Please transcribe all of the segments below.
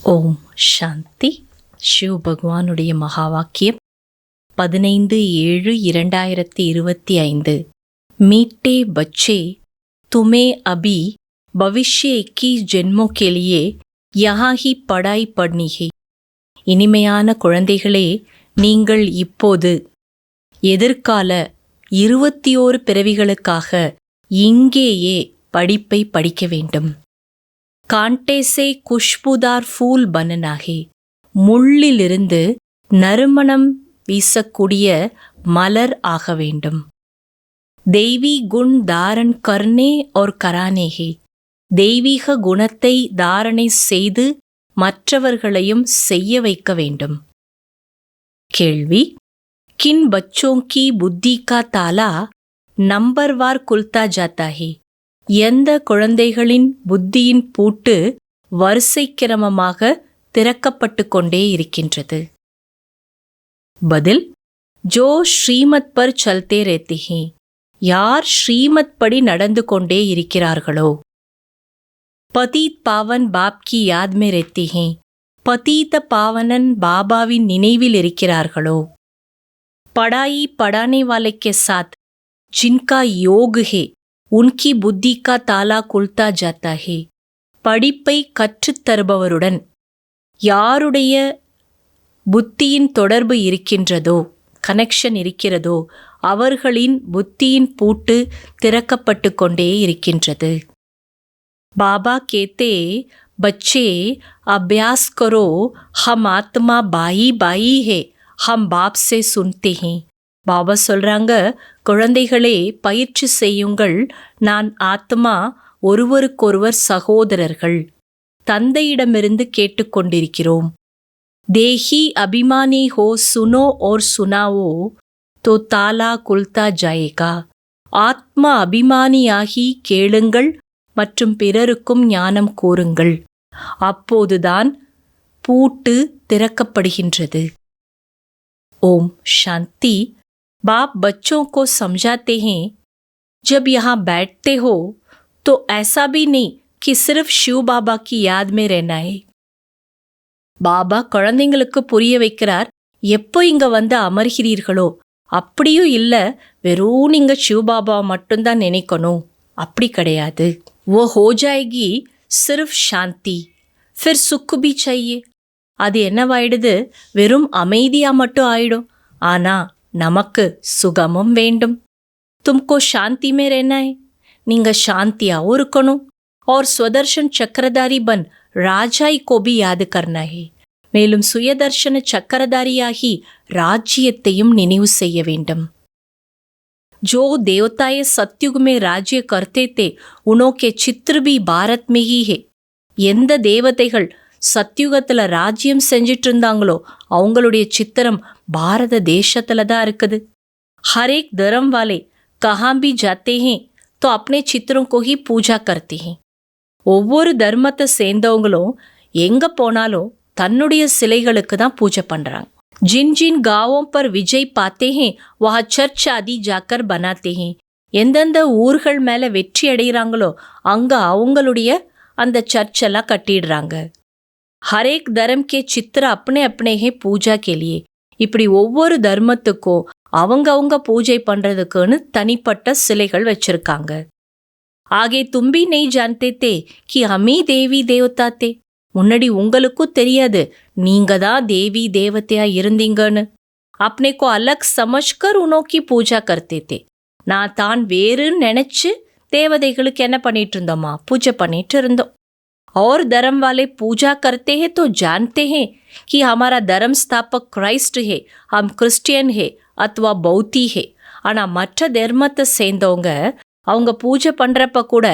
ஓம் சாந்தி. சிவ பகவானுடைய மகா வாக்கியம் 15/7/2025। मीठे बच्चे, तुम्हें अभी भविष्य 21 जन्मों के लिए यहाँ ही पढ़ाई पढ़नी है। இனிமையான குழந்தைகளே, நீங்கள் இப்போது எதிர்கால 21 பிறவிகளுக்காக இங்கேயே படிப்பை படிக்க வேண்டும்। காண்டே சே குஷ்புதார் ஃபூல் பனனா ஹே, முள்ளிலிருந்து நறுமணம் வீசக்கூடிய மலர் ஆக வேண்டும்। தெய்வீ குண் தாரன் கர்னே और कराने ஹே, தெய்வீக குணத்தை தாரணை செய்து மற்றவர்களையும் செய்ய வைக்க வேண்டும்। கேள்வி: किन बच्चों की बुद्धि का ताला नंबरवार खुलता जाता है? எந்த குழந்தைகளின் புத்தியின் பூட்டு வரிசை கிரமமாக திறக்கப்பட்டு கொண்டே இருக்கின்றது? பதில்: ஜோ ஸ்ரீமத் பர் சல்தே ரேத்தே ஹே, யார் ஸ்ரீமத் படி நடந்து கொண்டே இருக்கிறார்களோ। பதீத் பாவன் பாப் கி யாத் மே ரேத்தே ஹே, பதீத பாவனன் பாபாவின் நினைவில் இருக்கிறார்களோ। படாயி படானே வாலே கே சாத் ஜின்கா யோக் ஹே, உன்கி புத்தி கா தாலா குல்தா ஜாத்தா ஹே, படிப்பை கற்றுத்தருபவருடன் யாருடைய புத்தியின் தொடர்பு இருக்கின்றதோ, கனெக்ஷன் இருக்கிறதோ, அவர்களின் புத்தியின் பூட்டு திறக்கப்பட்டு கொண்டே இருக்கின்றது। பாபா கேத்தே, பச்சே அபியாஸ் கரோ, ஹம் ஆத்மா பாயி பாயி ஹே, ஹம் பாப் சே சுன்தே ஹே। பாபா சொல்றாங்க, குழந்தைகளே பயிற்சி செய்யுங்கள், நான் ஆத்மா, ஒருவருக்கொருவர் சகோதரர்கள், தந்தையிடமிருந்து கேட்டுக்கொண்டிருக்கிறோம்। தேஹி அபிமானி ஹோ சுனோ और சுனாவோ தோ தாலா குல்தா ஜாயேகா, ஆத்ம அபிமானியாகி கேளுங்கள் மற்றும் பிறருக்கும் ஞானம் கூறுங்கள், அப்போதுதான் பூட்டு திறக்கப்படுகின்றது। ஓம் சாந்தி। बाप बच्चों को समझाते हैं, जब यहाँ बैठते हो तो ऐसा भी नहीं कि सिर्फ शिव बाबा की याद में रहना है। பாபா குழந்தைங்களுக்கு புரிய வைக்கிறார், எப்போ இங்க வந்து அமர்கிறீர்களோ அப்படியும் இல்ல வெறும் நீங்க சிவபாபா மட்டும்தான் நினைக்கணும், அப்படி கிடையாது। वो हो जाएगी सिर्फ शांति, फिर सुख भी चाहिए। அது என்னவாயிடுது, வெறும் அமைதியா மட்டும் ஆயிடும், ஆனா நமக்கு சுகமும் வேண்டும்। तुमको शांति में रहना है, நீங்க சாந்தியாவும் இருக்கணும்। और स्वदर्शन चक्रधारी बन ராஜாய் को भी याद करना है, மேலும் சுயதர்ஷன சக்கரதாரியாகி ராஜ்யத்தையும் நினைவு செய்ய வேண்டும்। जो देवताएं सत्युग में राज्य करते थे, उनके चित्र भी भारत में ही है। எந்த தேவதைகள் சத்யுகத்துல ராஜ்யம் செஞ்சிட்டு இருந்தாங்களோ அவங்களுடைய சித்திரம் பாரத தேசத்துல தான் இருக்குது। हर एक धर्म वाले कहाँ भी जाते हैं तो अपने चित्रों को ही पूजा करते हैं। ஒவ்வொரு தர்மத்தை சேர்ந்தவங்களும் எங்க போனாலும் தன்னுடைய சிலைகளுக்கு தான் பூஜை பண்றாங்க। जिन जिन गांवों पर विजय पाते हैं वह चर्च आदि जाकर बनाते हैं। எந்தெந்த ஊர்கள் மேல வெற்றி அடைகிறாங்களோ அங்க அவங்களுடைய அந்த சர்ச்செல்லாம் கட்டிடுறாங்க। हर एक धर्म के चित्र अपने अपने हैं पूजा के लिए। இப்படி ஒவ்வொரு தர்மத்துக்கும் அவங்க பூஜை பண்றதுக்குன்னு தனிப்பட்ட சிலைகள் வச்சிருக்காங்க। ஆகே तुम भी नहीं जानते थे कि हम ही देवी देवता थे, முன்னாடி உங்களுக்கும் தெரியாது நீங்க தான் தேவி தேவதையா இருந்தீங்கன்னு। अपने को अलग समझकर उन्हों की पूजा करते थे, நான் தான் வேறுன்னு நினைச்சு தேவதைகளுக்கு என்ன பண்ணிட்டு இருந்தோமா, பூஜை பண்ணிட்டு இருந்தோம்। और धर्म वाले पूजा करते हैं तो जानते हैं कि हमारा धर्म स्थापक क्राइस्ट है, हम क्रिस्टियन है अथवा பௌத்தி है। ஆனா மற்ற தர்மத்தை சேர்ந்தவங்க அவங்க பூஜை பண்றப்ப கூட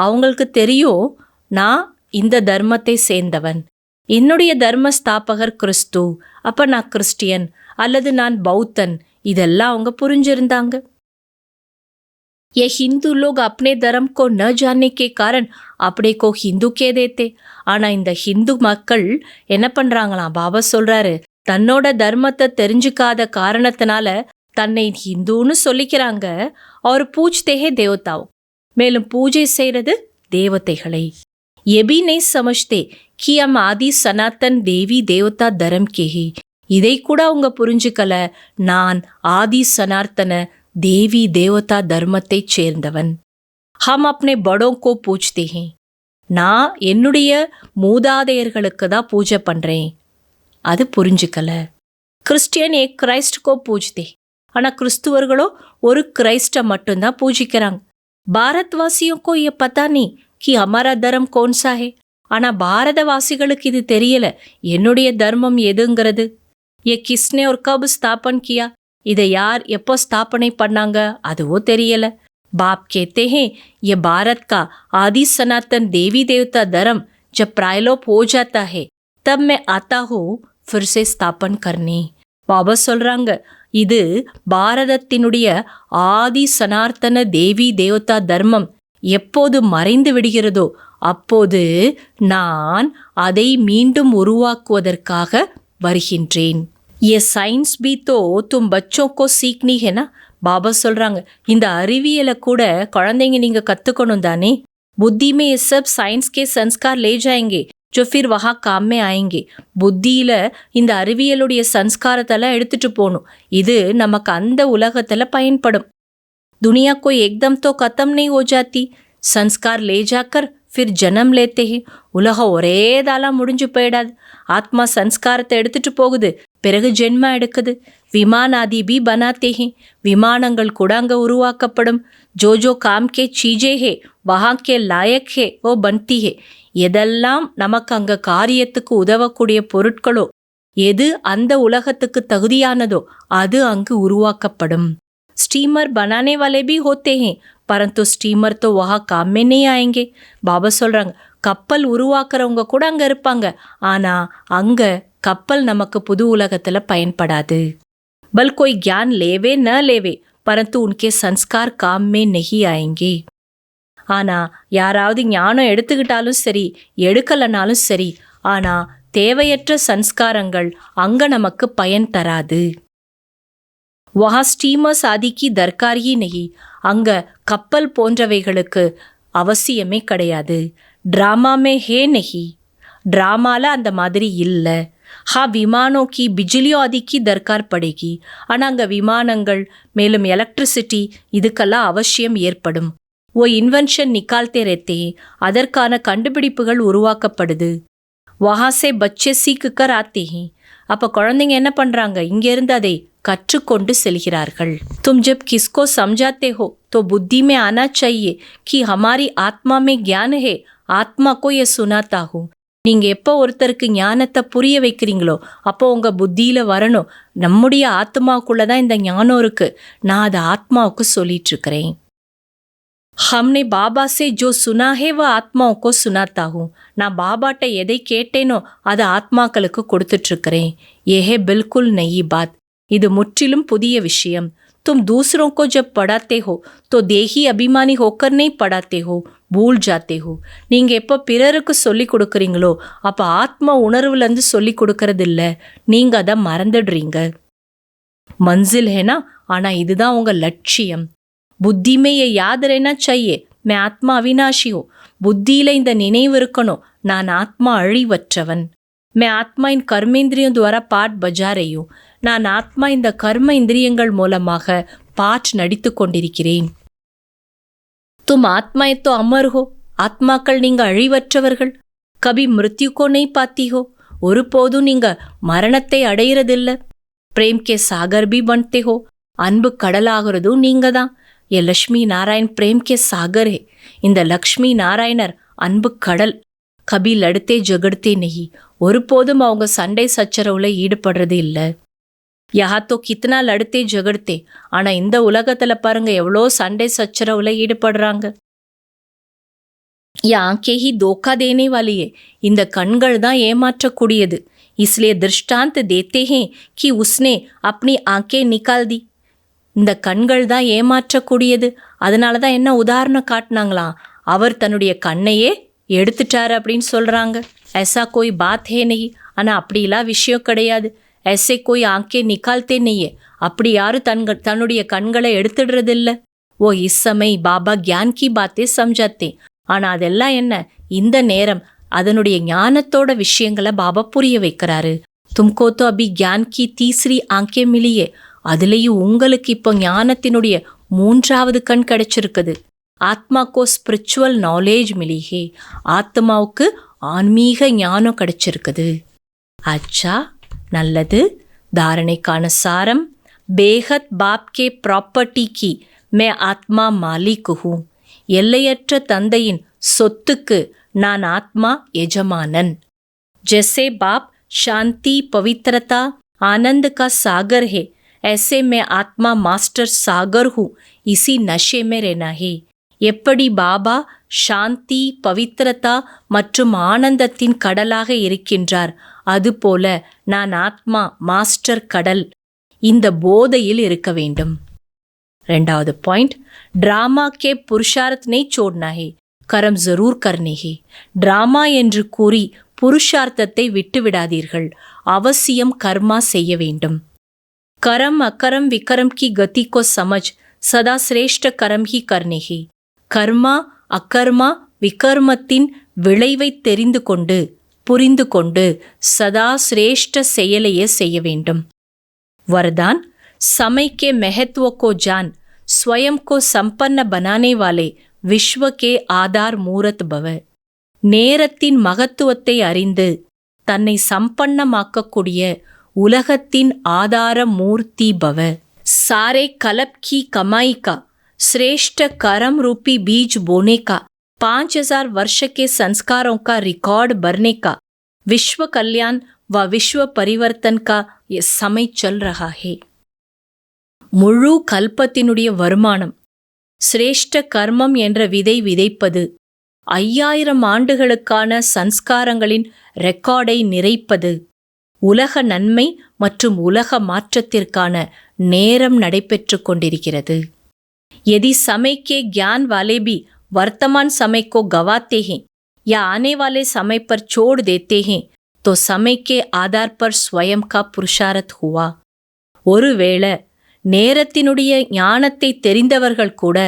அவங்களுக்கு தெரியும் நான் இந்த தர்மத்தை சேர்ந்தவன், என்னுடைய தர்ம ஸ்தாபகர் கிறிஸ்து, அப்ப நான் கிறிஸ்டியன் அல்லது நான் பௌத்தன், இதெல்லாம் அவங்க புரிஞ்சிருந்தாங்க। ये हिंदू लोग अपने धर्म को न जानने के कारण अपने को हिंदू कह देते। ஆனா இந்த ஹிந்து மக்கள் என்ன பண்றாங்களாம், பாபா சொல்றாரு, தன்னோட தர்மத்தை தெரிஞ்சுக்காத காரணத்தினால தன்னை ஹிந்துன்னு சொல்லிக்கிறாங்க। और पूछते हैं देवताओं, மேலும் பூஜை செய்யறது தேவதைகளை। ये भी नहीं समझते कि हम आदि सनातन देवी देवता धर्म के ही. இதை கூட அவங்க புரிஞ்சுக்கல. நான் ஆதி சனார்த்தன தேவி தேவதா தர்மத்தைச் சேர்ந்தவன். हम अपने बड़ों को पूछते हैं. நான் என்னுடைய மூதாதையர்களுக்கு தான் பூஜை பண்றேன். அது புரிஞ்சுக்கல. கிறிஸ்டியன் ஏ கிரைஸ்ட் கோ பூஜ்தே. ஆனா கிறிஸ்துவர்களோ ஒரு கிரைஸ்ட மட்டும்தான் பூஜிக்கிறாங்க. பாரத்வாசியும் கோ ये पता नहीं कि हमारा धर्म कौन सा है. ஆனா பாரதவாசிகளுக்கு இது தெரியல என்னுடைய தர்மம் எதுங்கிறது. ये किसने और कब स्थापन किया. இதை யார் எப்போ ஸ்தாபனை பண்ணாங்க அதுவோ தெரியல. बाप कहते हैं ये भारत का आदि सनातन देवी देवता धर्म जब प्रायलोप हो जाता है तब मैं आता हूँ फिर से स्थापन करने. பாபா சொல்றாங்க இது பாரதத்தினுடைய ஆதி சனார்த்தன தேவி தேவதா தர்மம் எப்போது மறைந்து விடுகிறதோ அப்போது நான் அதை மீண்டும் உருவாக்குவதற்காக வருகின்றேன். ये साइंस भी तो तुम बच्चों को सीखनी है ना. பாபா சொல்றாங்க இந்த அறிவியலை கூட குழந்தைங்க நீங்க கத்துக்கணும் தானே. புத்தி में ये सब साइंस के संस्कार ले जाएंगे जो फिर वहाँ काम में आएंगे. புத்தியில இந்த அறிவியலுடைய சன்ஸ்காரத்தெல்லாம் எடுத்துட்டு போகணும். இது நமக்கு அந்த உலகத்துல பயன்படும். दुनिया कोई एकदम तो खत्म नहीं हो जाती. संस्कार ले जाकर फिर जन्म लेते हैं. உலகம் ஒரே தாளா முடிஞ்சு போயிடாது. ஆத்மா சன்ஸ்காரத்தை எடுத்துட்டு போகுது, பிறகு ஜென்மா எடுக்குது. விமான் ஆதி பி பனாத்தே ஹே. விமானங்கள் கூட அங்க உருவாக்கப்படும். ஜோ ஜோ காம் கே சீஜே ஹே வஹா கே லாயக் ஹே ஓ பன்தி ஹே. எதெல்லாம் நமக்கு அங்க காரியத்துக்கு உதவக்கூடிய பொருட்களோ எது அந்த உலகத்துக்கு தகுதியானதோ அது அங்கு உருவாக்கப்படும். स्टीमर बनाने वाले भी होते हैं परंतु स्टीमर तो वहाँ काम में नहीं आएंगे. பாபா சொல்றாங்க கப்பல் உருவாக்குறவங்க கூட அங்க இருப்பாங்க. ஆனா அங்க கப்பல் நமக்கு புது உலகத்துல பயன்படாது. बल कोई ज्ञान लेवे न लेवे परंतु उनके संस्कार काम में नहीं आएंगे. ஆனா யாராவது ஞானம் எடுத்துக்கிட்டாலும் சரி எடுக்கலனாலும் சரி ஆனா தேவையற்ற சன்ஸ்காரங்கள் அங்க நமக்கு பயன் தராது. वहाँ ஸ்டீமர்ஸ் ஆதிக்கு தர்கார் ஹி நஹி. அங்க கப்பல் போன்றவைகளுக்கு அவசியமே கிடையாது. ட்ராமா மே ஹே நஹி. ட்ராமால அந்த மாதிரி இல்லை. ஹா விமானோ கி பிஜிலியோ ஆதிக்கு தர்கார் படேகி. ஆனால் அங்கே விமானங்கள் மேலும் எலக்ட்ரிசிட்டி இதுக்கெல்லாம் அவசியம் ஏற்படும். ஓ இன்வென்ஷன் நிக்கால்தே ரேத்தே. அதற்கான கண்டுபிடிப்புகள் உருவாக்கப்படுது. வஹாசே பச்சே சீக்குக்கர் ஆத்தே ஹி. அப்போ குழந்தைங்க என்ன பண்ணுறாங்க இங்கேருந்து அதை கற்றுக்கொண்டு செல்கிறார்கள். तुम जब किसको समझाते हो तो बुद्धि में आना चाहिए कि हमारी आत्मा में ज्ञान है. ஆத்மா को ये सुनाता हूँ. நீங்க எப்போ ஒருத்தருக்கு ஞானத்தை புரிய வைக்கிறீங்களோ அப்போ உங்க புத்தியில வரணும் நம்முடைய ஆத்மாவுக்குள்ளதான் இந்த ஞானம் இருக்கு. நான் அதை ஆத்மாவுக்கு சொல்லிட்டு இருக்கிறேன். हमने बाबा से जो सुना है वह आत्माओं को सुनाता हूँ. நான் பாபாட்ட எதை கேட்டேனோ அதை ஆத்மாக்களுக்கு கொடுத்துட்டு இருக்கிறேன். ஏஹே பில்குல் நயி பாத். இது முற்றிலும் புதிய விஷயம். तुम दूसरों को जब पढ़ाते हो तो देही अभिमानी होकर नहीं पढ़ाते हो, भूल जाते हो. நீங்க எப்போ பிறருக்கு சொல்லி கொடுக்குறீங்களோ அப்போ ஆத்ம உணர்வுலேருந்து சொல்லி கொடுக்கறது இல்லை, நீங்க அதை மறந்துடுறீங்க. மன்சில் ஹேனா. ஆனா இதுதான் உங்க லட்சியம். புத்தி में ये याद रहना चाहिए मैं आत्मा अविनाशी हूँ. புத்தியில இந்த நினைவு இருக்கணும் நான் ஆத்மா அழிவற்றவன். मैं आत्मा इन कर्मेंद्रियों द्वारा पाठ बजा रही हूँ. நான் ஆத்மா இந்த கர்ம இந்திரியங்கள் மூலமாக பாட் நடித்து கொண்டிருக்கிறேன். तुम आत्माएं तो अमर हो. ஆத்மாக்கள் நீங்க அழிவற்றவர்கள். கபி மிருத்யுக்கோ நெய் பாத்தி ஹோ. ஒருபோதும் நீங்க மரணத்தை அடையிறதில்ல. பிரேம் கே சாகர் பி பன்தே ஹோ. அன்பு கடலாகிறதும் நீங்க தான். ये लक्ष्मी नारायण प्रेम के सागर है. இந்த லக்ஷ்மி நாராயணர் அன்பு கடல். கபி லடுத்தே ஜகடுத்தே நெய். ஒருபோதும் அவங்க சண்டை சச்சரவுல ஈடுபடுறது இல்லை. யஹா தோ கித்னா லடுத்தே ஜகடுத்தே. ஆனா இந்த உலகத்துல பாருங்க எவ்வளோ சண்டை சச்சரவுல ஈடுபடுறாங்க. ये आंखें ही धोखा देने वाली है. இந்த கண்கள் தான் ஏமாற்றக்கூடியது. इसलिए दृष्टांत देते हैं कि उसने अपनी आंखें निकाल दी. இந்த கண்கள் தான் ஏமாற்றக்கூடியது. அதனால தான் என்ன உதாரணம் காட்டினாங்களாம், அவர் தன்னுடைய கண்ணையே எடுத்துட்டாரு அப்படின்னு சொல்றாங்க. ऐसा कोई बात है नहीं. ஆனால் அப்படிலாம் விஷயம் கிடையாது. ऐसे कोई आंखें निकालते नहीं है. அப்படி யாரும் தன்னுடைய கண்களை எடுத்துடுறதில்ல. वो इस समय बाबा ज्ञान की बातें समझाते. ஆனா அதெல்லாம் என்ன, இந்த நேரம் அதனுடைய ஞானத்தோட விஷயங்களை பாபா புரிய வைக்கிறாரு. தும்கோ தோ அபி கியான் கி தீஸ்ரி ஆங்கே மிலியே, அதுலேயும் உங்களுக்கு இப்போ ஞானத்தினுடைய 3வது கண் கிடைச்சிருக்குது. ஆத்மாக்கோ ஸ்பிரிச்சுவல் நாலேஜ் மிலிஹே, ஆத்மாவுக்கு ஆன்மீக ஞானம் கிடைச்சிருக்குது. அச்சா, நல்லது. தாரணைக்கான சாரம்: பேஹத் பாப் கே ப்ராப்பர்ட்டி கி மே ஆத்மா மாலிக் ஹூ, எல்லையற்ற தந்தையின் சொத்துக்கு நான் ஆத்மா எஜமானன். ஜெசே பாப் शांति पवित्रता आनंद का सागर है, ऐसे मैं आत्मा मास्टर सागर हूँ, इसी नशे में रहना है. எப்படி பாபா சாந்தி பவித்திரதா மற்றும் ஆனந்தத்தின் கடலாக இருக்கின்றார், அதுபோல நான் ஆத்மா மாஸ்டர் கடல், இந்த போதையில் இருக்க வேண்டும். 2வது பாயிண்ட்: டிராமா கே புருஷார்த் நை சோட்னா ஹே, கரம் ஜரூர் கர்னே ஹே. டிராமா என்று கூறி புருஷார்த்தத்தை விட்டுவிடாதீர்கள், அவசியம் கர்மா செய்ய வேண்டும். கரம் அக்கரம் விக்கரம் கி கதி கோ சமஜ் சதா சிரேஷ்ட கரம் ஹி கர்னே ஹே. கர்மா அக்கர்மா விகர்மத்தின் விளைவை தெரிந்து கொண்டு புரிந்து கொண்டு சதா சிரேஷ்ட செயலையே செய்ய வேண்டும். वरदान: समय के महत्व को जान स्वयं को संपन्न बनाने वाले विश्व के आधार मूरत भव. நேரத்தின் மகத்துவத்தை அறிந்து தன்னை சம்பன்னமாக்கக்கூடிய உலகத்தின் ஆதார மூர்த்தி பவ. सारे कल्प की कमाई का श्रेष्ठ कर्म रूपी बीज बोने का, 5000 वर्ष के संस्कारों का रिकॉर्ड भरने का, विश्व कल्याण व विश्व परिवर्तन का ये समय चल रहा है. முழு கல்பத்தினுடைய வருமானம் சிரேஷ்ட கர்மம் என்ற விதை விதைப்பது, 5000 ஆண்டுகளுக்கான சன்ஸ்காரங்களின் ரெக்கார்டை நிறைப்பது, உலக நன்மை மற்றும் உலக மாற்றத்திற்கான நேரம் நடைபெற்று கொண்டிருக்கிறது. यदि समय के ज्ञान वाले भी वर्तमान समय को गवाते हैं या आने वाले समय पर छोड़ देते हैं तो समय के आधार पर स्वयं का पुरुषार्थ हुआ. ஒருவேளை நேரத்தினுடைய ஞானத்தை தெரிந்தவர்கள் கூட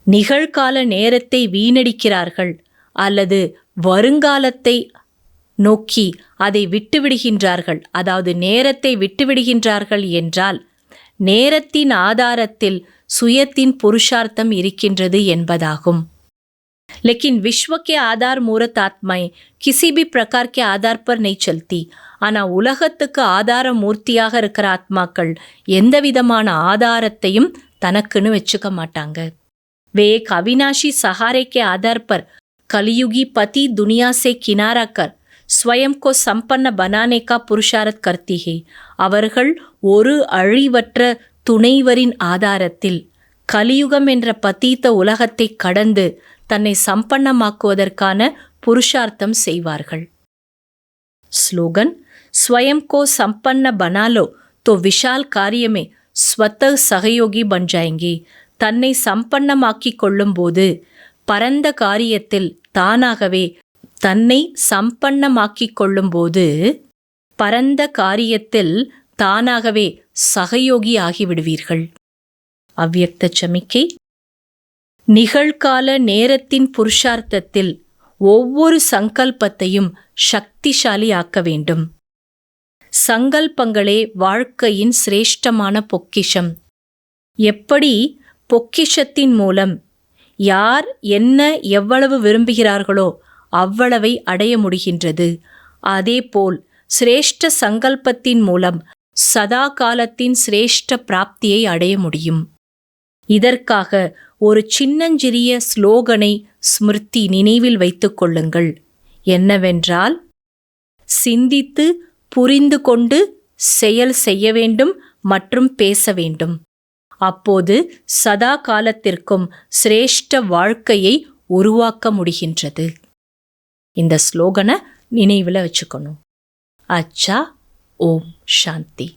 நிகழ்கால நேரத்தை வீணடிக்கிறார்கள் அல்லது வருங்காலத்தை நோக்கி அதை விட்டுவிடுகின்றார்கள், அதாவது நேரத்தை விட்டுவிடுகின்றார்கள் என்றால் நேரத்தின் ஆதாரத்தில் சுயத்தின் புருஷார்த்தம் இருக்கின்றது என்பதாகும். लेकिन विश्व के आधार मूर्त आत्माएं किसी भी प्रकार के आधार पर नहीं चलती. ஆனா உலகத்துக்கு ஆதார மூர்த்தியாக இருக்கிற ஆத்மாக்கள் எந்த விதமான ஆதாரத்தையும் தனக்குன்னு வச்சுக்க மாட்டாங்க. वे एक अविनाशी सहारे के आधार पर कलयुगी पति दुनिया से किनारा कर स्वयं को संपन्न बनाने का पुरुषार्थ करती है. அவர்கள் ஒரு அழிவற்ற துணைவரின் ஆதாரத்தில் கலியுகம் என்ற பதீத்த உலகத்தை கடந்து தன்னை சம்பன்னமாக்குவதற்கான புருஷார்த்தம் செய்வார்கள். ஸ்லோகன்: स्वयं को संपन्न बना लो तो विशाल कार्य में स्वतः सहयोगी बन जाएंगे. தன்னை சம்பன்னமாக்கிக் கொள்ளும்போது பரந்த காரியத்தில் தானாகவே தன்னை சம்பன்னமாக்கிக் கொள்ளும்போது பரந்த காரியத்தில் தானாகவே சகயோகி ஆகிவிடுவீர்கள். அவ்யக்த சமிக்கை: நிகழ்கால நேரத்தின் புருஷார்த்தத்தில் ஒவ்வொரு சங்கல்பத்தையும் சக்திசாலி ஆக்க வேண்டும். சங்கல்பங்களே வாழ்க்கையின் சிரேஷ்டமான பொக்கிஷம். எப்படி பொக்கிஷத்தின் மூலம் யார் என்ன எவ்வளவு விரும்புகிறார்களோ அவ்வளவை அடைய முடிகின்றது, அதேபோல் சிரேஷ்ட சங்கல்பத்தின் மூலம் சதா காலத்தின் சிரேஷ்ட பிராப்தியை அடைய முடியும். இதற்காக ஒரு சின்னஞ்சிறிய ஸ்லோகனை ஸ்மிருதி நினைவில் வைத்துக் கொள்ளுங்கள். என்னவென்றால், சிந்தித்து புரிந்து கொண்டு செயல் செய்ய வேண்டும் மற்றும் பேச வேண்டும். அப்போது சதா காலத்திற்கும் சிரேஷ்ட வாழ்க்கையை உருவாக்க முடிகின்றது. இந்த ஸ்லோகனை நினைவில் வச்சுக்கணும். அச்சா. ஓம் சாந்தி.